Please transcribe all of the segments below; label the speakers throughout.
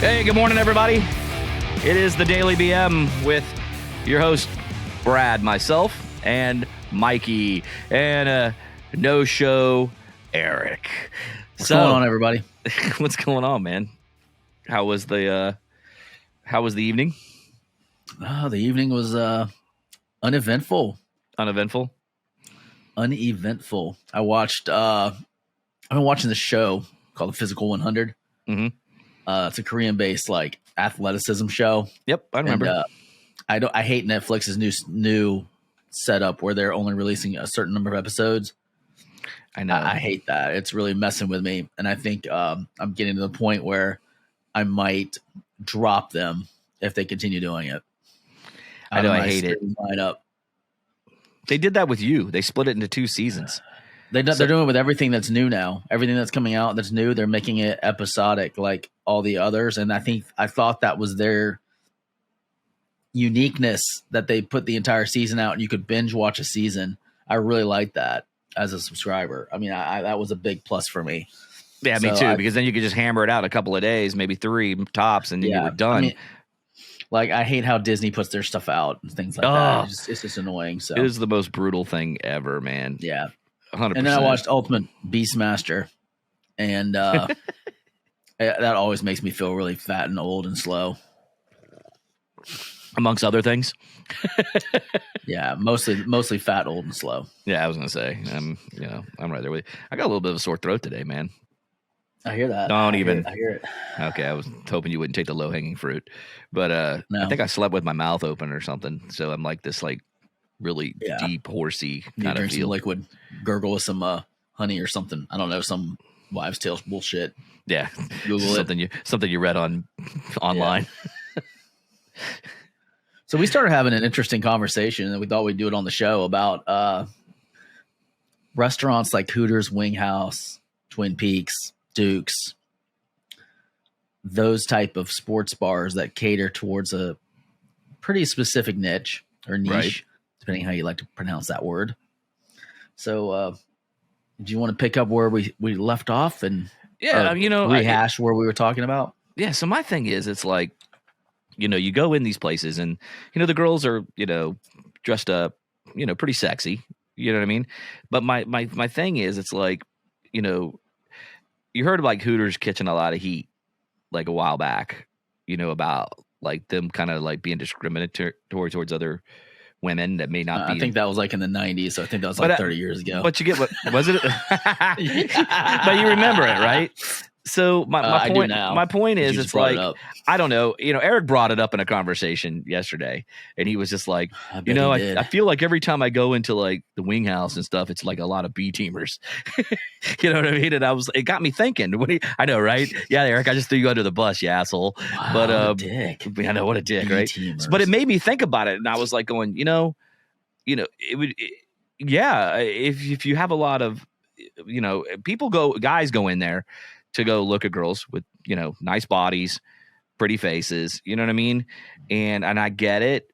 Speaker 1: Hey, good morning, everybody. It is the Daily BM with your host, Brad, myself, and Mikey, and no-show Eric.
Speaker 2: What's going on, everybody?
Speaker 1: What's going on, man? How was the evening?
Speaker 2: Oh, the evening was uneventful.
Speaker 1: Uneventful?
Speaker 2: Uneventful. I've been watching this show called The Physical 100.
Speaker 1: Mm-hmm.
Speaker 2: It's a Korean-based like athleticism show.
Speaker 1: Yep, I remember.
Speaker 2: And, I hate Netflix's new setup where they're only releasing a certain number of episodes.
Speaker 1: I know.
Speaker 2: I hate that. It's really messing with me, and I think I'm getting to the point where I might drop them if they continue doing it.
Speaker 1: I know. I hate it.
Speaker 2: Line up.
Speaker 1: They did that with you. They split it into 2 seasons.
Speaker 2: They're doing it with everything that's new now. Everything that's coming out that's new, they're making it episodic like all the others. And I thought that was their uniqueness, that they put the entire season out and you could binge watch a season. I really like that as a subscriber. I mean, that was a big plus for me.
Speaker 1: Yeah, me too, because then you could just hammer it out a couple of days, maybe 3 tops, and then you were done. I mean,
Speaker 2: like, I hate how Disney puts their stuff out and things like that. It's just annoying. So
Speaker 1: it is the most brutal thing ever, man.
Speaker 2: Yeah.
Speaker 1: 100%.
Speaker 2: And then I watched Ultimate Beastmaster, and that always makes me feel really fat and old and slow.
Speaker 1: Amongst other things.
Speaker 2: Yeah, mostly fat, old, and slow.
Speaker 1: Yeah, I was gonna say, I'm right there with you. I got a little bit of a sore throat today, man.
Speaker 2: I hear that.
Speaker 1: I
Speaker 2: hear it.
Speaker 1: Okay, I was hoping you wouldn't take the low hanging fruit, but
Speaker 2: no.
Speaker 1: I think I slept with my mouth open or something. So I'm like this, like really deep, horsey kind of
Speaker 2: drink
Speaker 1: feel.
Speaker 2: Some liquid, gurgle with some honey or something. I don't know, some wives' tales bullshit.
Speaker 1: Yeah,
Speaker 2: Google
Speaker 1: something you read online.
Speaker 2: Yeah. So we started having an interesting conversation, and we thought we'd do it on the show about restaurants like Hooters, Wing House, Twin Peaks, Duke's, those type of sports bars that cater towards a pretty specific niche or niche, right, depending how you like to pronounce that word. So do you want to pick up where we left off and rehash where we were talking about?
Speaker 1: Yeah, so my thing is, it's like, you go in these places and, the girls are, dressed up, pretty sexy. You know what I mean? But my thing is, it's like, you heard of like Hooters catching a lot of heat like a while back, about like them kind of like being discriminatory towards other women that may not be.
Speaker 2: I think that was like in the 90s. So I think that was like 30 years ago.
Speaker 1: But you get what was it? But you remember it, right? So my point is, it's like, I don't know, Eric brought it up in a conversation yesterday, and he was just like, I feel like every time I go into like the Wing House and stuff, it's like a lot of B teamers. You know what I mean? And it got me thinking. I know, right? Yeah, Eric, I just threw you under the bus, you asshole.
Speaker 2: Wow,
Speaker 1: but
Speaker 2: what a dick.
Speaker 1: I know, what a dick, right?
Speaker 2: B-teamers.
Speaker 1: But it made me think about it, and I was like going, it would, if you have a lot of, guys go in there to go look at girls with, nice bodies, pretty faces, you know what I mean? And I get it.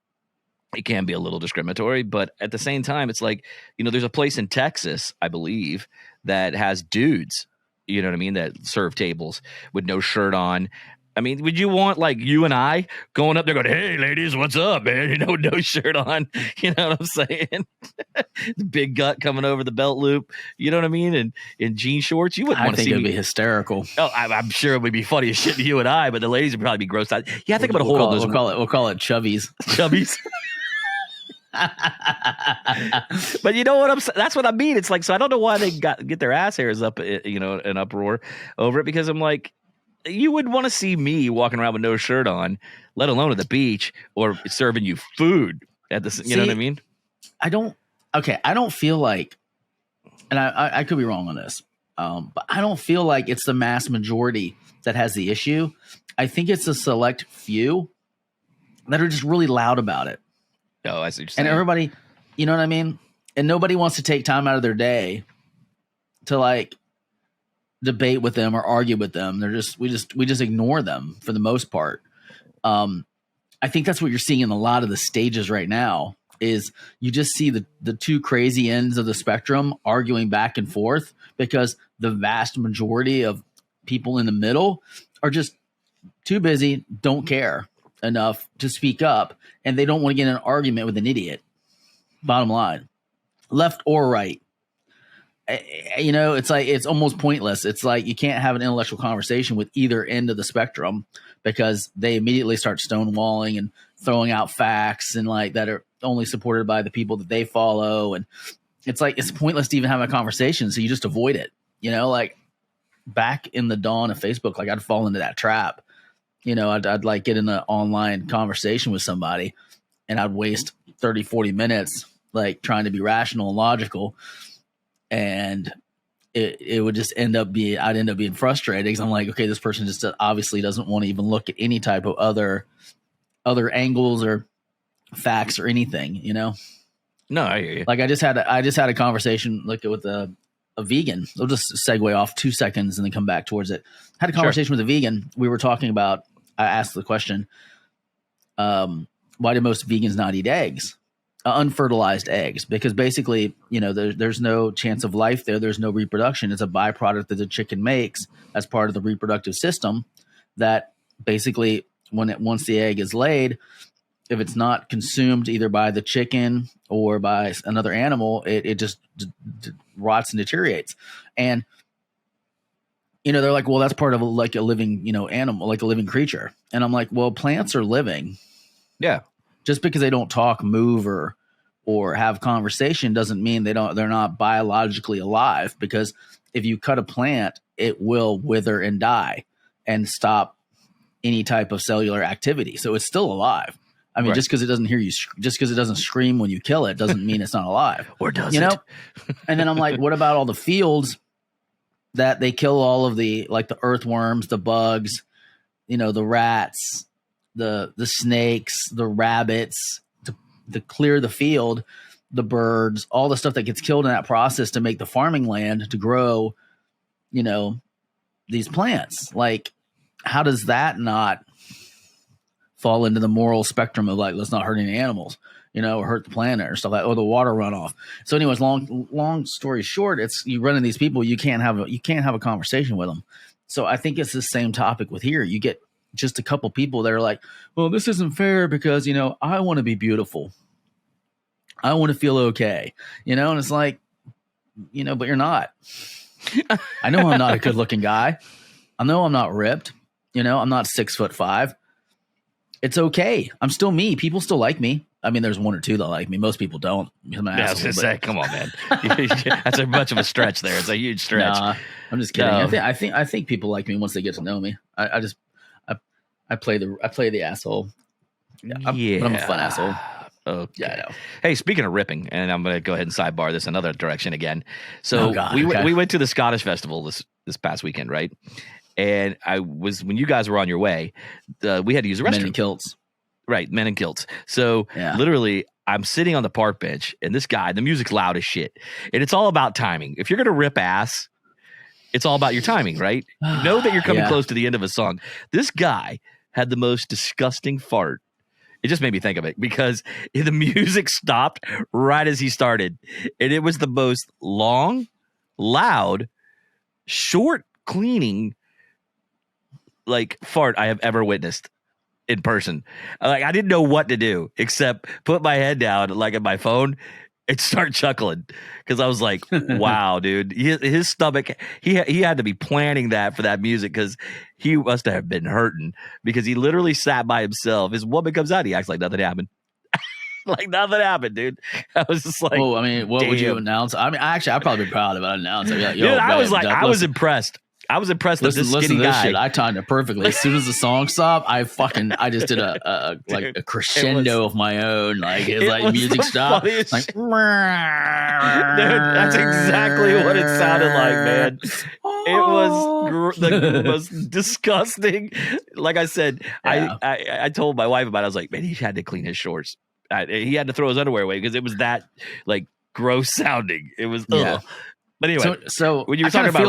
Speaker 1: It can be a little discriminatory, but at the same time, it's like, there's a place in Texas, I believe, that has dudes, you know what I mean, that serve tables with no shirt on. I mean, would you want like you and I going up there going, "Hey, ladies, what's up, man?" No shirt on. You know what I'm saying? The big gut coming over the belt loop. You know what I mean? And in jean shorts, you wouldn't want to see me.
Speaker 2: I think it'd be hysterical.
Speaker 1: Oh, I'm sure it would be funny as shit to you and I, but the ladies would probably be grossed out. Yeah, I think I'm gonna hold on those.
Speaker 2: We'll call it chubbies.
Speaker 1: Chubbies. But you know what that's what I mean. It's like, so I don't know why they get their ass hairs up, an uproar over it, because I'm like, you would want to see me walking around with no shirt on, let alone at the beach or serving you food at the, you know what I mean?
Speaker 2: I don't feel like, and I could be wrong on this, but I don't feel like it's the mass majority that has the issue. I think it's a select few that are just really loud about it.
Speaker 1: Oh, I see what you're saying.
Speaker 2: And everybody, you know what I mean? And nobody wants to take time out of their day to like debate with them or argue with them. We just ignore them for the most part. I think that's what you're seeing in a lot of the stages right now, is you just see the two crazy ends of the spectrum arguing back and forth, because the vast majority of people in the middle are just too busy, don't care enough to speak up, and they don't want to get in an argument with an idiot. Bottom line, left or right. It's like it's almost pointless. It's like you can't have an intellectual conversation with either end of the spectrum because they immediately start stonewalling and throwing out facts and like that are only supported by the people that they follow. And it's like it's pointless to even have a conversation, so you just avoid it. Like back in the dawn of Facebook, like I'd fall into that trap. I'd like get in an online conversation with somebody and I'd waste 30, 40 minutes like trying to be rational and logical. And it would just I'd end up being frustrated because I'm like, okay, this person just obviously doesn't want to even look at any type of other angles or facts or anything,
Speaker 1: No, I hear you.
Speaker 2: Like I just had a conversation like with a vegan. I'll just segue off 2 seconds and then come back towards it. Had a conversation with a vegan. We were talking about, I asked the question, why do most vegans not eat eggs? Unfertilized eggs, because basically, there's no chance of life there. There's no reproduction. It's a byproduct that the chicken makes as part of the reproductive system that basically once the egg is laid, if it's not consumed either by the chicken or by another animal, it just rots and deteriorates. And, they're like, well, that's part of a living, animal, like a living creature. And I'm like, well, plants are living.
Speaker 1: Yeah.
Speaker 2: Just because they don't talk, move, or have conversation doesn't mean they're not biologically alive. Because if you cut a plant, it will wither and die and stop any type of cellular activity. So it's still alive. I mean, just because it doesn't hear you, just because it doesn't scream when you kill it, doesn't mean it's not alive.
Speaker 1: Or does it?
Speaker 2: And then I'm like, what about all the fields that they kill all of the earthworms, the bugs, the rats, the snakes, the rabbits to clear the field, the birds, all the stuff that gets killed in that process to make the farming land to grow, these plants. Like, how does that not fall into the moral spectrum of like, let's not hurt any animals, or hurt the planet or stuff like, or the water runoff. So anyways, long story short, it's you run into these people, you can't have a conversation with them. So I think it's the same topic with here. You get just a couple people that are like, well, this isn't fair because, I want to be beautiful. I want to feel okay, and it's like, but you're not. I know I'm not a good looking guy. I know I'm not ripped. I'm not 6'5". It's okay. I'm still me. People still like me. I mean, there's one or two that like me. Most people don't. I'm an
Speaker 1: I was gonna say, come on, man. That's a much of a stretch there. It's a huge stretch.
Speaker 2: Nah, I'm just kidding. No. I think people like me once they get to know me. I play the asshole. Yeah, but I'm a fun asshole.
Speaker 1: Okay.
Speaker 2: Yeah, I know.
Speaker 1: Hey, speaking of ripping, and I'm going to go ahead and sidebar this another direction again. So
Speaker 2: we
Speaker 1: went to the Scottish Festival this past weekend, right? And when you guys were on your way, we had to use a restroom.
Speaker 2: Men in kilts.
Speaker 1: Right, men in kilts. So literally, I'm sitting on the park bench, and this guy, the music's loud as shit. And it's all about timing. If you're going to rip ass, it's all about your timing, right? You know that you're coming close to the end of a song. This guy had the most disgusting fart. It just made me think of it because the music stopped right as he started. And it was the most long, loud, short cleaning fart I have ever witnessed in person. Like, I didn't know what to do except put my head down at my phone and start chuckling because I was like, wow, dude, his stomach, he had to be planning that for that music because he must have been hurting because he literally sat by himself. His woman comes out, he acts like nothing happened. Like nothing happened, dude. I was just like,
Speaker 2: well, I mean, what would you announce? I mean, I'd probably be proud of it. I'd announce it. Like,
Speaker 1: dude, I was impressed. I was impressed with this skinny guy.
Speaker 2: Shit. I timed it perfectly. As soon as the song stopped, I just did a crescendo of my own. Like music stopped. Like, dude,
Speaker 1: that's exactly what it sounded like, man. It was the most disgusting. Like I said, I told my wife about it. I was like, man, he had to clean his shorts. He had to throw his underwear away because it was that gross sounding. It was ugh. But anyway,
Speaker 2: so
Speaker 1: when you were talking about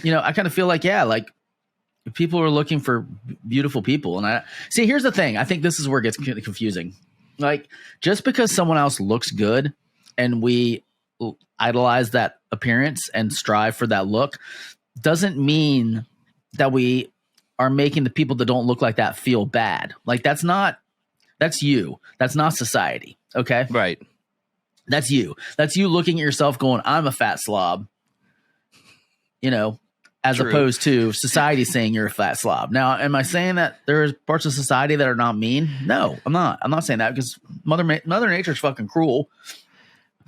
Speaker 2: I kind of feel like people are looking for beautiful people. And here's the thing. I think this is where it gets confusing. Like, just because someone else looks good and we idolize that appearance and strive for that look doesn't mean that we are making the people that don't look like that feel bad. Like that's you. That's not society. Okay.
Speaker 1: Right.
Speaker 2: That's you. That's you looking at yourself going, I'm a fat slob, you know, as
Speaker 1: True.
Speaker 2: opposed to society saying you're a fat slob. Now, am I saying that there's parts of society that are not mean? No, I'm not. I'm not saying that because Mother Nature's fucking cruel.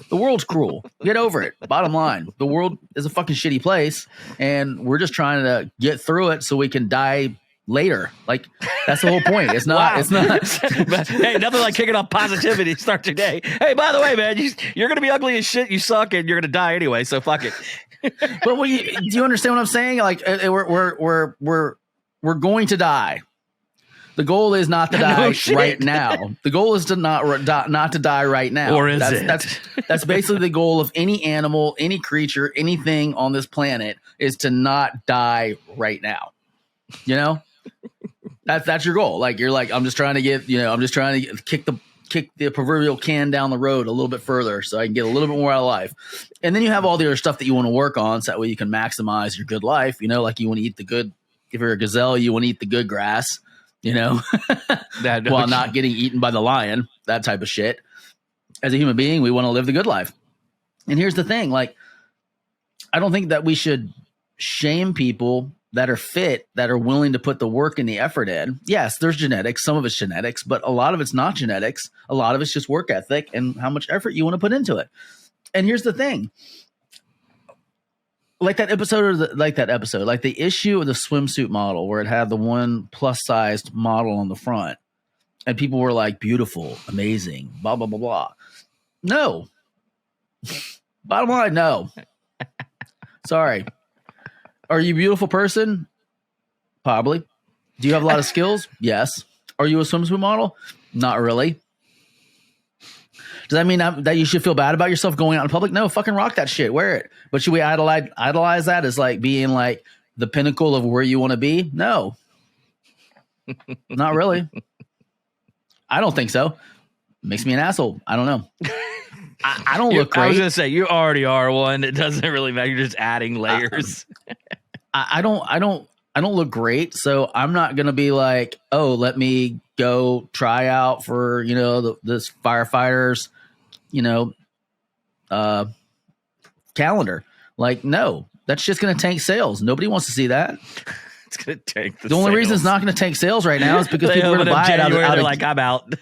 Speaker 2: The world's cruel. Get over it. Bottom line, the world is a fucking shitty place, and we're just trying to get through it so we can die later. Like that's the whole point. It's not.
Speaker 1: Wow.
Speaker 2: It's not.
Speaker 1: Hey, nothing like kicking off positivity to start your day. Hey, by the way, man, you're gonna be ugly as shit. You suck, and you're gonna die anyway. So fuck it.
Speaker 2: But do you understand what I'm saying? Like we're going to die. The goal is not to die right now. The goal is to not to die right now.
Speaker 1: Or is it?
Speaker 2: That's basically the goal of any animal, any creature, anything on this planet is to not die right now. You know, that's your goal. Like you're like, I'm just trying to kick the proverbial can down the road a little bit further so I can get a little bit more out of life. And then you have all the other stuff that you want to work on so that way you can maximize your good life. You know, like you want to eat the good. If you're a gazelle, you want to eat the good grass. You know, while not getting eaten by the lion, that type of shit. As a human being, we want to live the good life. And here's the thing, like, I don't think that we should shame people that are fit, that are willing to put the work and the effort in. Yes, there's genetics. Some of it's genetics, but a lot of it's not genetics. A lot of it's just work ethic and how much effort you want to put into it. And here's the thing. Like the issue of the swimsuit model where it had the one plus sized model on the front and people were like, beautiful, amazing, blah, blah, blah, blah. No. Bottom line, no. Sorry. Are you a beautiful person? Probably. Do you have a lot of skills? Yes. Are you a swimsuit model? Not really. Does that mean that you should feel bad about yourself going out in public? No, fucking rock that shit. Wear it. But should we idolize that as like being like the pinnacle of where you want to be? No, not really. I don't think so. Makes me an asshole. I don't know. I don't look great.
Speaker 1: I was going to say, you already are one. It doesn't really matter. You're just adding layers.
Speaker 2: I don't look great. So I'm not going to be like, oh, let me go try out for, this firefighters, calendar. Like, no, that's just going to tank sales. Nobody wants to see that.
Speaker 1: It's going to tank
Speaker 2: the only reason it's not going to tank sales right now is because people are going to buy it out of
Speaker 1: like, I'm out.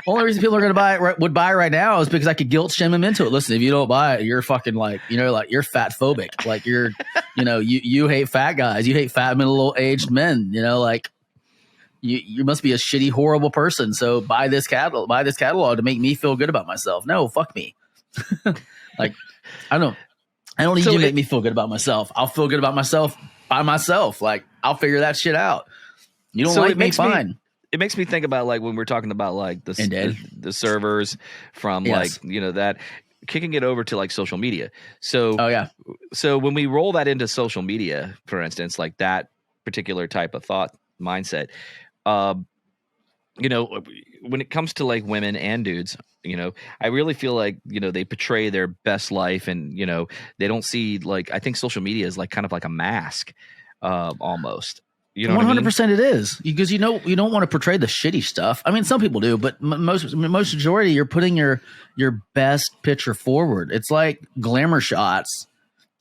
Speaker 2: Only reason people are going to buy it would buy right now is because I could guilt shame them into it. Listen, if you don't buy it, you're fucking like, you're fat phobic. Like you're, you hate fat guys. You hate fat middle-aged men, like you must be a shitty, horrible person. So buy this catalog to make me feel good about myself. No, fuck me. Like, I don't need you to make me feel good about myself. I'll feel good about myself by myself. Like I'll figure that shit out. You don't like me, fine.
Speaker 1: It makes me think about like when we're talking about like the servers from like, that kicking it over to like social media. So, So when we roll that into social media, for instance, like that particular type of thought mindset, when it comes to like women and dudes, I really feel like, they portray their best life and, they don't see like, I think social media is like kind of like a mask, almost.
Speaker 2: 100% it is because you don't want to portray the shitty stuff. I mean, some people do, but most majority, you're putting your best picture forward. It's like glamour shots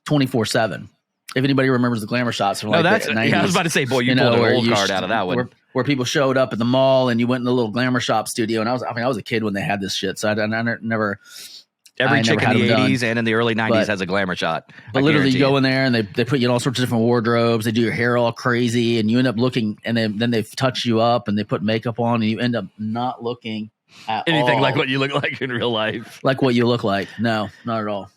Speaker 2: 24/7. If anybody remembers the glamour shots from the 90s.
Speaker 1: I was about to say, boy, you pulled an old card out of that one.
Speaker 2: Where people showed up at the mall and you went in the little glamour shop studio. And I was a kid when they had this shit. So I never.
Speaker 1: Every chick in the 80s and in the early 90s has a glamour shot.
Speaker 2: But literally you go in there and they put you in all sorts of different wardrobes. They do your hair all crazy and you end up looking and then they touch you up and they put makeup on and you end up not looking at
Speaker 1: anything like what you look like in real life.
Speaker 2: Like what you look like. No, not at all.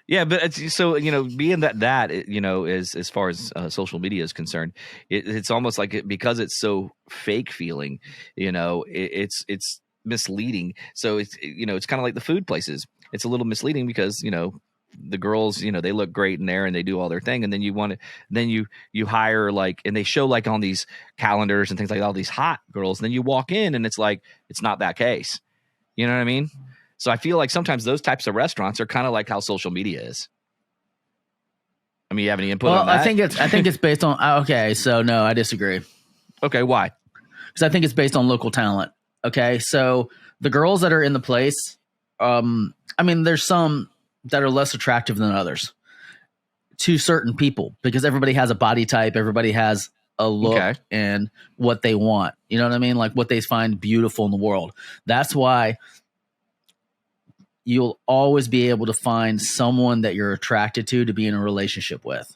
Speaker 1: Yeah, but it's, so being that is as far as social media is concerned, it's almost like because it's so fake feeling, it's misleading. So it's it's kind of like the food places. It's a little misleading because the girls they look great in there and they do all their thing, and then you hire like, and they show like on these calendars and things like all these hot girls, and then you walk in and it's like it's not that case. You know what I mean? So I feel like sometimes those types of restaurants are kind of like how social media is. I mean, you have any input
Speaker 2: Well,
Speaker 1: on that?
Speaker 2: I think it's based on. Okay, so no, I disagree
Speaker 1: Okay, why?
Speaker 2: because I think it's based on local talent. Okay, so the girls that are in the place, I mean, there's some that are less attractive than others to certain people because everybody has a body type, everybody has a look
Speaker 1: Okay.
Speaker 2: and what they want. You know what I mean? Like what they find beautiful in the world. That's why you'll always be able to find someone that you're attracted to be in a relationship with.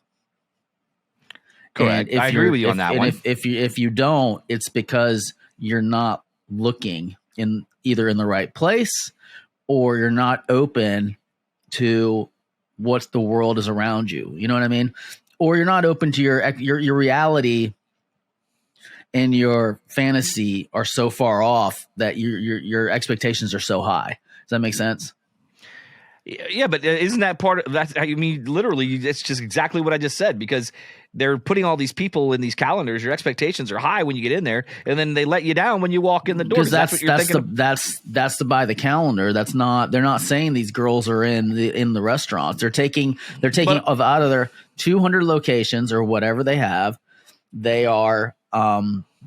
Speaker 1: Correct.
Speaker 2: And
Speaker 1: I agree with you on that one.
Speaker 2: If you don't, it's because you're not looking in either in the right place or you're not open to what the world is around you. You know what I mean? Or you're not open to your reality and your fantasy are so far off that your expectations are so high. Does that make sense?
Speaker 1: Yeah, but isn't that part of that? I mean, literally, it's just exactly what I just said because they're putting all these people in these calendars. Your expectations are high when you get in there, and then they let you down when you walk in the door.
Speaker 2: Because
Speaker 1: That's what you're thinking.
Speaker 2: That's to buy the calendar. That's not. They're not saying these girls are in the restaurants. They're taking out of their 200 locations or whatever they have. They are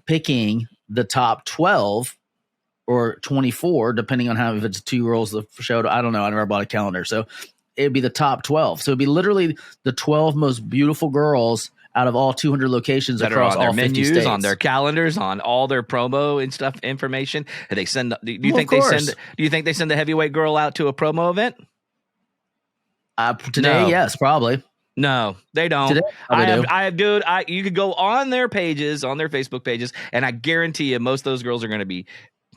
Speaker 2: picking the top 12 or 24, depending on how, if it's 2 girls the show. I don't know. I never bought a calendar. So it'd be the top 12. So it'd be literally the 12 most beautiful girls out of all 200 locations
Speaker 1: that
Speaker 2: across
Speaker 1: are on their
Speaker 2: all 50
Speaker 1: menus,
Speaker 2: states.
Speaker 1: on their calendars, on all their promo and stuff information. And they send. Do you think
Speaker 2: of
Speaker 1: they
Speaker 2: course.
Speaker 1: send? Do you think they send the heavyweight girl out to a promo event?
Speaker 2: Today,
Speaker 1: No.
Speaker 2: yes, probably.
Speaker 1: No, they don't.
Speaker 2: Today,
Speaker 1: Dude, you could go on their pages, on their Facebook pages, and I guarantee you most of those girls are going to be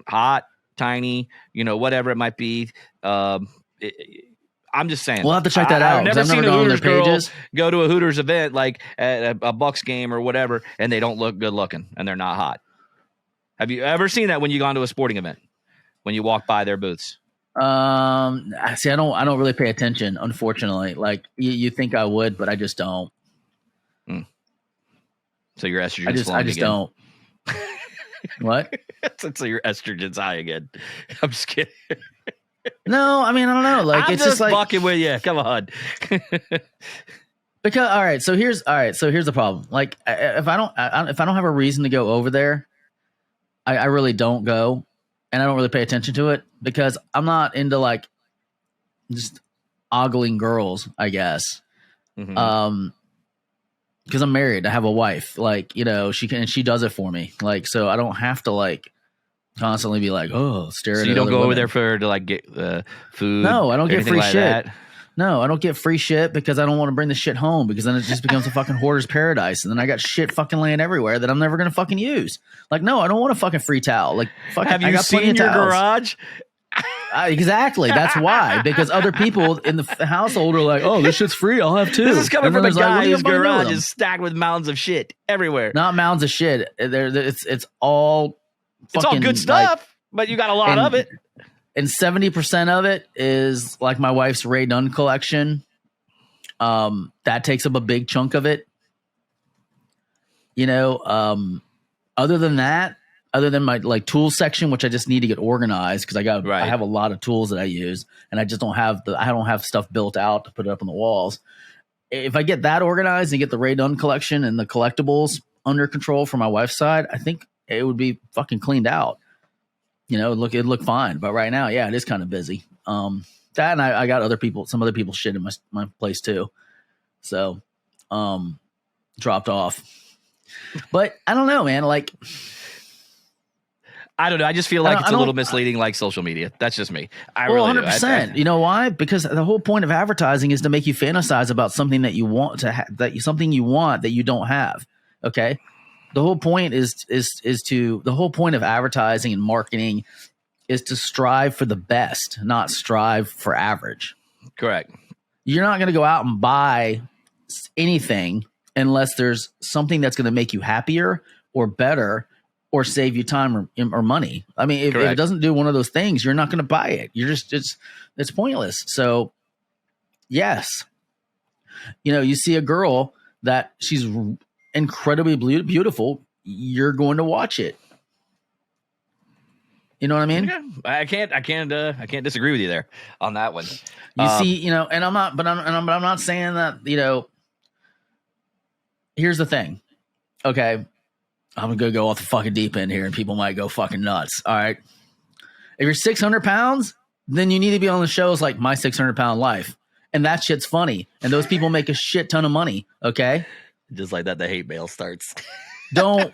Speaker 1: hot, tiny, whatever it might be. I'm just saying.
Speaker 2: We'll have to check that out.
Speaker 1: I've never seen
Speaker 2: never
Speaker 1: a
Speaker 2: gone on their
Speaker 1: Hooters girl
Speaker 2: pages.
Speaker 1: go to a Hooters event like at a Bucks game or whatever, and they don't look good looking and they're not hot. Have you ever seen that when you gone to a sporting event? When you walk by their booths?
Speaker 2: See, I don't really pay attention, unfortunately. Like you think I would, but I just don't.
Speaker 1: So your estrogen's
Speaker 2: I just
Speaker 1: again.
Speaker 2: don't. What?
Speaker 1: So your estrogen's high again. I'm just kidding.
Speaker 2: No, I mean I don't know. Like
Speaker 1: I'm
Speaker 2: it's just like
Speaker 1: fucking with you. Come on.
Speaker 2: Because all right, so here's the problem. Like if I don't have a reason to go over there, I really don't go, and I don't really pay attention to it because I'm not into like just ogling girls, I guess.
Speaker 1: Mm-hmm.
Speaker 2: Because I'm married, I have a wife. Like she does it for me. Like so, I don't have to like constantly be like, oh, stare.
Speaker 1: So
Speaker 2: at
Speaker 1: you don't go
Speaker 2: women.
Speaker 1: over there to like get food.
Speaker 2: No, I don't get free
Speaker 1: like
Speaker 2: shit.
Speaker 1: That.
Speaker 2: No, I don't get free shit because I don't want to bring the shit home because then it just becomes a fucking hoarder's paradise. And then I got shit fucking laying everywhere that I'm never going to fucking use. Like, no, I don't want a fucking free towel. Like, fucking,
Speaker 1: have you
Speaker 2: I got
Speaker 1: seen your
Speaker 2: towels.
Speaker 1: garage?
Speaker 2: Exactly. That's why. Because other people in the household are like, oh, this shit's free. I'll have 2.
Speaker 1: This is coming from a guy whose garage
Speaker 2: is
Speaker 1: is stacked with mounds of shit everywhere.
Speaker 2: Not mounds of shit. It's all
Speaker 1: it's all good stuff, but you got a lot of it.
Speaker 2: And 70% of it is like my wife's Ray Dunn collection. That takes up a big chunk of it. Other than that, other than my like tool section, which I just need to get organized because I have a lot of tools that I use and I just don't have stuff built out to put it up on the walls. If I get that organized and get the Ray Dunn collection and the collectibles under control from my wife's side, I think it would be fucking cleaned out. It'd look fine. But right now, yeah, it is kind of busy. That and I got some other people's shit in my place too. So, dropped off. But I don't know, man. Like,
Speaker 1: I don't know. I just feel like it's a little misleading, like social media. That's just me.
Speaker 2: 100%. You know why? Because the whole point of advertising is to make you fantasize about something that you want to something you want that you don't have. Okay. The whole point the whole point of advertising and marketing is to strive for the best, not strive for average.
Speaker 1: Correct.
Speaker 2: You're not going to go out and buy anything unless there's something that's going to make you happier or better or save you time or money. I mean, if it doesn't do one of those things, you're not going to buy it. You're just, it's pointless. So yes, you see a girl that she's incredibly beautiful, you're going to watch it. You know what I mean?
Speaker 1: I can't disagree with you there on that one.
Speaker 2: You see, and I'm not saying that, here's the thing. Okay. I'm going to go off the fucking deep end here and people might go fucking nuts. All right. If you're 600 pounds, then you need to be on the shows like My 600 Pound Life. And that shit's funny. And those people make a shit ton of money. Okay.
Speaker 1: Just like that, the hate mail starts.
Speaker 2: Don't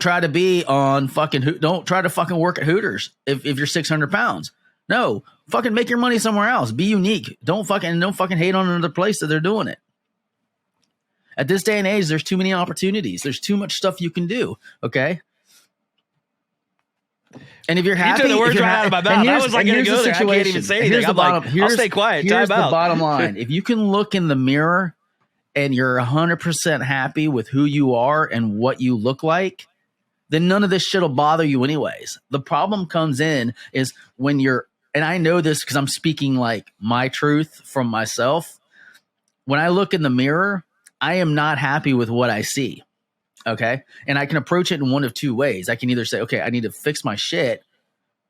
Speaker 2: try to be on don't try to fucking work at Hooters if you're 600 pounds. No, fucking make your money somewhere else. Be unique. Don't fucking hate on another place that they're doing it. At this day and age, there's too many opportunities. There's too much stuff you can do. Okay. And if you're happy,
Speaker 1: you took the words right out of my mouth. I was like going to go there. I can't even say anything. I'll stay quiet.
Speaker 2: Here's the bottom line. If you can look in the mirror and you're 100% happy with who you are and what you look like, then none of this shit will bother you anyways. The problem comes in is when you're, and I know this because I'm speaking like my truth from myself. When I look in the mirror, I am not happy with what I see. Okay. And I can approach it in one of two ways. I can either say, okay, I need to fix my shit,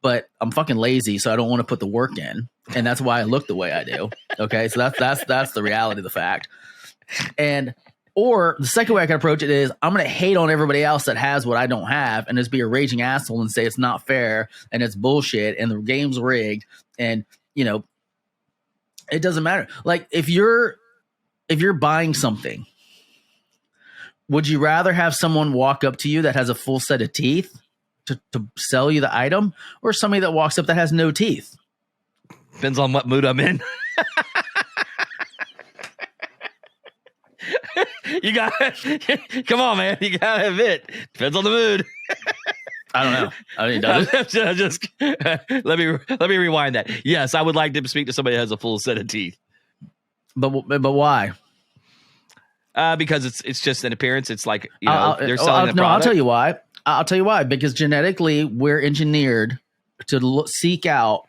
Speaker 2: but I'm fucking lazy, so I don't want to put the work in. And that's why I look the way I do. Okay. So that's the reality of the fact. Or the second way I can approach it is I'm going to hate on everybody else that has what I don't have and just be a raging asshole and say it's not fair and it's bullshit and the game's rigged. And, it doesn't matter. Like if you're buying something, would you rather have someone walk up to you that has a full set of teeth to sell you the item or somebody that walks up that has no teeth?
Speaker 1: Depends on what mood I'm in. You got come on, man. You gotta admit. Depends on the mood.
Speaker 2: I don't know. I mean,
Speaker 1: just let me rewind that. Yes, I would like to speak to somebody that has a full set of teeth.
Speaker 2: But why?
Speaker 1: Because it's just an appearance. It's like they're selling the product.
Speaker 2: I'll tell you why. I'll tell you why. Because genetically, we're engineered to seek out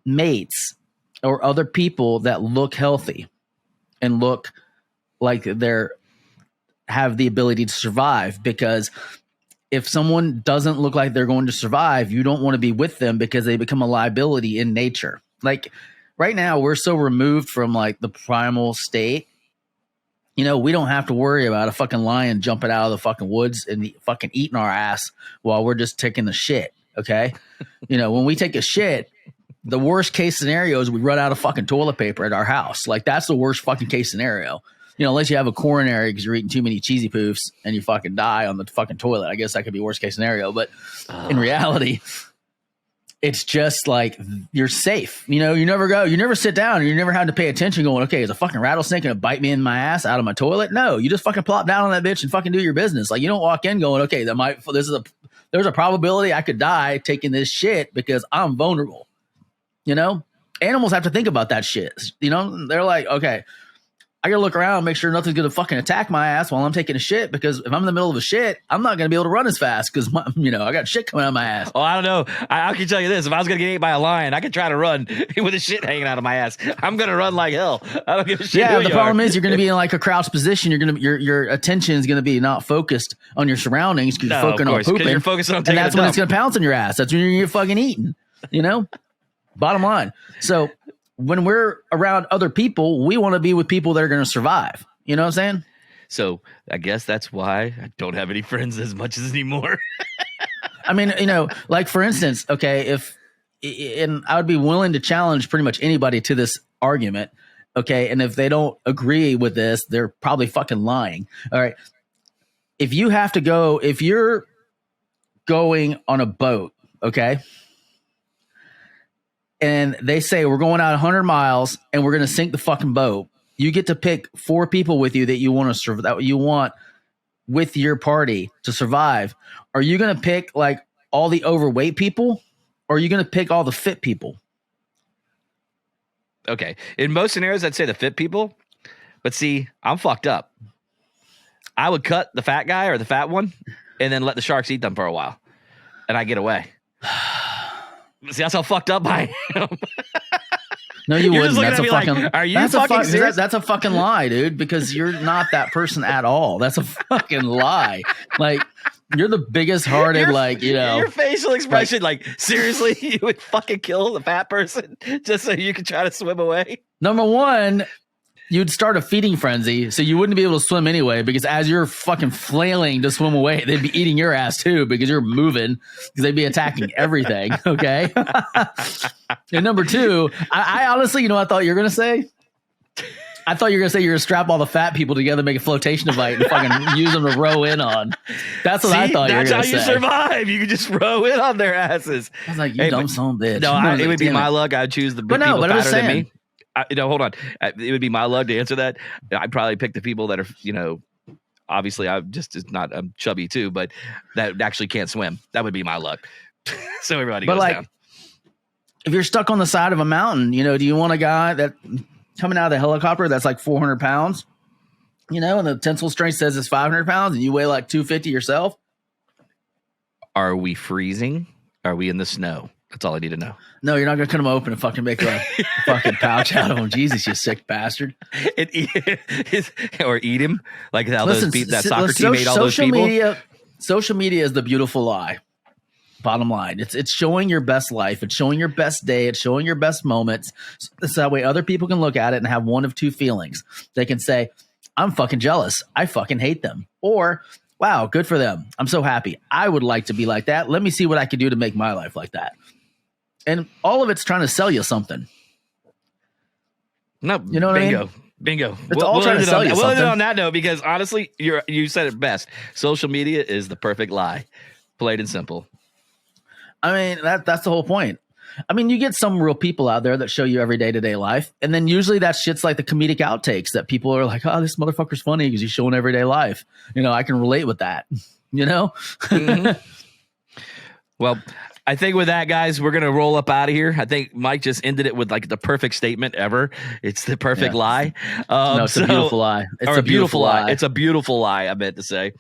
Speaker 2: mates or other people that look healthy and look like they're have the ability to survive. Because if someone doesn't look like they're going to survive, you don't want to be with them because they become a liability in nature. Like right now, we're so removed from like the primal state. We don't have to worry about a fucking lion jumping out of the fucking woods and fucking eating our ass while we're just taking the shit. Okay. When we take a shit, the worst case scenario is we run out of fucking toilet paper at our house. Like that's the worst fucking case scenario. Unless you have a coronary because you're eating too many cheesy poofs and you fucking die on the fucking toilet. I guess that could be worst case scenario. But in reality, it's just like you're safe. You never sit down and you never have to pay attention going, okay, is a fucking rattlesnake going to bite me in my ass out of my toilet? No, you just fucking plop down on that bitch and fucking do your business. Like you don't walk in going, okay, there's a probability I could die taking this shit because I'm vulnerable. Animals have to think about that shit. They're like, okay, I gotta look around and make sure nothing's gonna fucking attack my ass while I'm taking a shit, because if I'm in the middle of a shit, I'm not gonna be able to run as fast because I got shit coming out of my ass.
Speaker 1: Oh, I don't know. I can tell you this: if I was gonna get ate by a lion, I could try to run with the shit hanging out of my ass. I'm gonna run like hell. I don't give a shit.
Speaker 2: Yeah, the problem is you're gonna be in like a crouched position. Your attention is gonna be not focused on your surroundings because you're focusing on pooping.
Speaker 1: You're focusing on taking
Speaker 2: and that's when it's gonna pounce on your ass. That's when you're gonna get fucking eaten. Bottom line. So when we're around other people, we want to be with people that are gonna survive. You know what I'm saying?
Speaker 1: So I guess that's why I don't have any friends as much as anymore.
Speaker 2: I mean, like for instance, okay, and I would be willing to challenge pretty much anybody to this argument, okay, and if they don't agree with this, they're probably fucking lying. All right. If you're going on a boat, okay, and they say we're going out 100 miles and we're going to sink the fucking boat, you get to pick 4 people with you that you want with your party to survive. Are you going to pick like all the overweight people, or are you going to pick all the fit people?
Speaker 1: Okay. In most scenarios, I'd say the fit people, but see, I'm fucked up. I would cut the fat guy or the fat one and then let the sharks eat them for a while and I get away. See, that's how fucked up I am.
Speaker 2: No, you wouldn't.
Speaker 1: That's a fucking. Like, are you fucking serious?
Speaker 2: That's a fucking lie, dude. Because you're not that person at all. That's a fucking lie. Like you're the biggest hearted. Your
Speaker 1: facial expression. Like seriously, you would fucking kill the fat person just so you could try to swim away.
Speaker 2: Number one, you'd start a feeding frenzy, so you wouldn't be able to swim anyway, because as you're fucking flailing to swim away, they'd be eating your ass too, because you're moving, because they'd be attacking everything. Okay. And number two, I honestly, you know what I thought you were going to say? I thought you were going to say you're going to strap all the fat people together, make a flotation device, and fucking use them to row in on. That's what I thought you were going to say.
Speaker 1: That's how you survive. You can just row in on their asses.
Speaker 2: I was like, you dumb son of a bitch.
Speaker 1: No, it would be my luck. I'd choose the people fatter than me. Hold on. It would be my luck to answer that. I'd probably pick the people that are, obviously I'm chubby too, but that actually can't swim. That would be my luck. So everybody goes down.
Speaker 2: If you're stuck on the side of a mountain, do you want a guy that coming out of the helicopter that's like 400 pounds, and the tensile strength says it's 500 pounds and you weigh like 250 yourself?
Speaker 1: Are we freezing? Are we in the snow? That's all I need to know.
Speaker 2: No, you're not going to cut them open and fucking make a fucking pouch out of them. Jesus, you sick bastard.
Speaker 1: Or eat him like how that soccer team ate all those people.
Speaker 2: Social media is the beautiful lie. Bottom line, it's showing your best life. It's showing your best day. It's showing your best moments. So that way other people can look at it and have one of two feelings. They can say, I'm fucking jealous. I fucking hate them. Or, wow, good for them. I'm so happy. I would like to be like that. Let me see what I can do to make my life like that. And all of it's trying to sell you something.
Speaker 1: No,
Speaker 2: you know what
Speaker 1: bingo.
Speaker 2: I mean?
Speaker 1: Bingo.
Speaker 2: It's all trying to sell you something.
Speaker 1: We'll end it on that note, because honestly, you said it best. Social media is the perfect lie. Plain and simple.
Speaker 2: I mean, that's the whole point. I mean, you get some real people out there that show you every day-to-day life. And then usually that shit's like the comedic outtakes that people are like, oh, this motherfucker's funny because he's showing everyday life. I can relate with that,
Speaker 1: Mm-hmm. Well, I think with that, guys, we're going to roll up out of here. I think Mike just ended it with like the perfect statement ever. It's the perfect lie.
Speaker 2: No, it's a beautiful lie. It's a beautiful lie.
Speaker 1: It's a beautiful lie, I meant to say.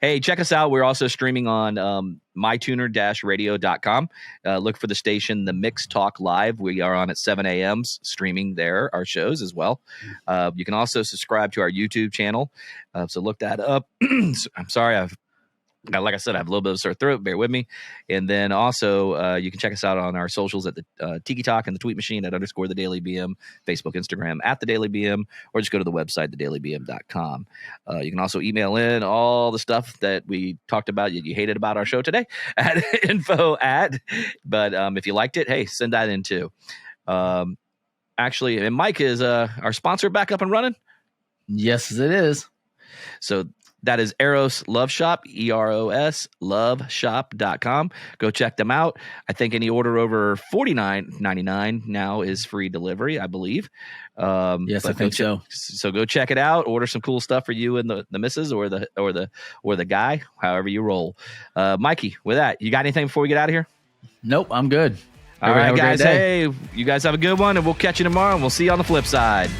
Speaker 1: Hey, check us out. We're also streaming on mytuner-radio.com. Look for the station, The Mix Talk Live. We are on at 7 a.m. streaming there, our shows as well. You can also subscribe to our YouTube channel. So look that up. I'm sorry, like I said, I have a little bit of a sore throat. Bear with me. And then also, you can check us out on our socials at the Tiki Talk and the Tweet Machine at _ the Daily BM, Facebook, Instagram at the Daily BM, or just go to the website, thedailybm.com. You can also email in all the stuff that we talked about that you hated about our show today at info@. But if you liked it, hey, send that in too. Actually, and Mike, is our sponsor back up and running?
Speaker 2: Yes, it is.
Speaker 1: So that is Eros Love Shop, EROS loveshop.com. Go check them out. I think any order over $49.99 now is free delivery, I believe.
Speaker 2: Yes, I think so.
Speaker 1: So go check it out. Order some cool stuff for you and the missus or the guy, however you roll. Mikey, with that, you got anything before we get out of here?
Speaker 2: Nope, I'm good.
Speaker 1: All right, guys. Hey, you guys have a good one, and we'll catch you tomorrow, and we'll see you on the flip side.